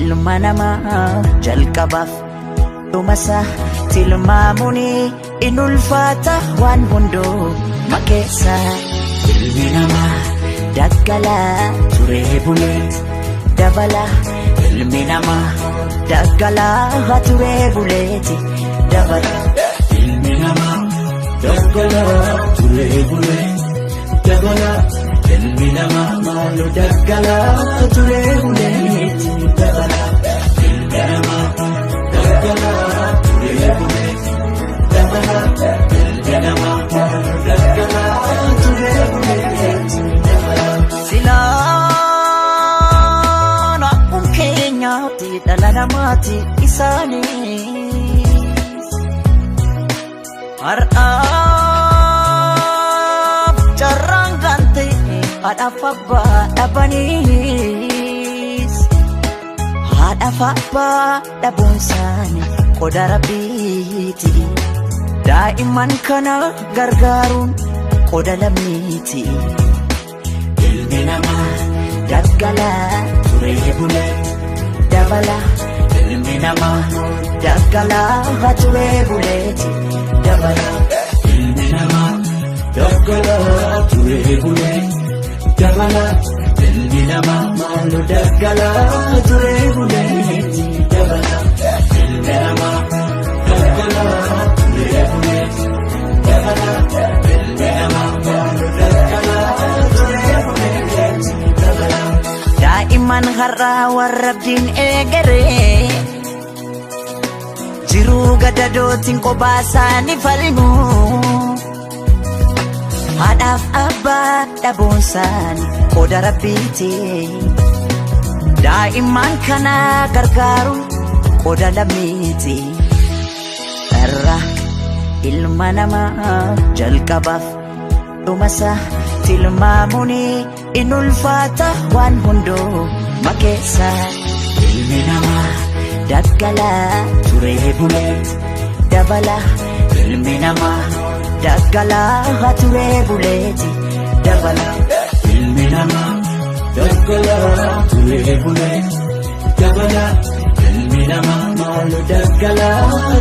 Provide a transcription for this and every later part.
ilma namaa jalqabaaf dhumasa tilmaamuni in ulfaata waan hunduu makeessa ilmi namaa daggala turee bulee dabala ilmi namaa daggala turee buleeti dabala ilmi namaa daggala turee bulee dabala ilmi namaa maalu daggala turee buleeti dabala ilmi namaa daggala turee buleeti dabala ilmi namaa maalu daggala turee buleeti dabala silaan akkun keenyaatti dhala namaati isaanii har'aaf carraan gante haadhaaf abbaa dhabaniis haadhaaf abbaa dhabuun isaanii qoda rabbiiti daa'imman kana gargaaruun qoda lammiiti ilmi namaa daggala turee bulee dabala ilmi namaa daggala turee buleeti dabala ilmi namaa daggala turee bulee dabala ilmi namaa maalu daggala turee buleeti dabala ilmi namaa daggala turee buleeti dabala ilmi namaa maalu daggala turee buleeti dabala daa'imman har'aa warra abdiin eegaree jiruu gadadootiin kophaa isaanii falmu haadhaaf abbaa dhabuun isaanii qoda rabbiiti daa'imman kana gargaaruun qoda lammiiti irra ilma namaa jalqabaaf dhumasa tilmaamuni in ulfaata waan hunduu makeessa ilmi namaa daggala turee buleeti dabala ilmi namaa daggala turee buleeti dabala ilmi namaa daggala turee buleeti dabala ilmi namaa maalu daggala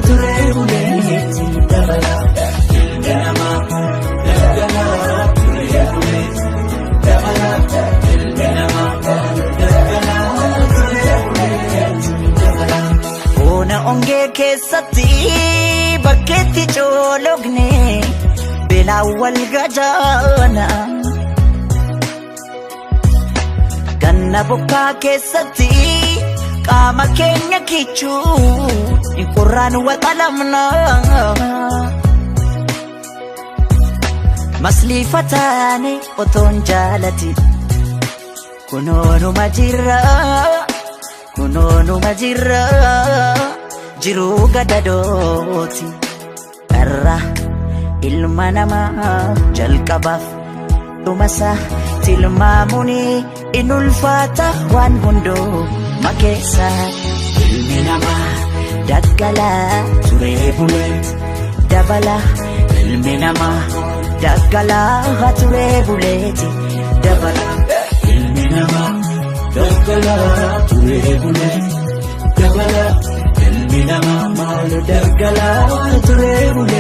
turee buleeti dabala ilmi namaa daggala turee buleeti dabala ilmi namaa maalu daggala turee buleeti dabala ona ongee keessatti bakkeetti coologne beelaa wal gajaana ganna bokkaa keessatti qaama keenya kichuu in qurraan waxalamna masliifataane otoon jaalati kunoonuma jirra jiruu gadadooti irra ilma namaa jalqabaaf dhumasa tilmaamuni in ulfaata waan hunduu makeessa ilmi namaa daggala turee buleeti dabala ilmi namaa daggala turee buleeti dabala ilmi namaa daggala turee buleeti dabala ilmi namaa maalu daggala turee buleeti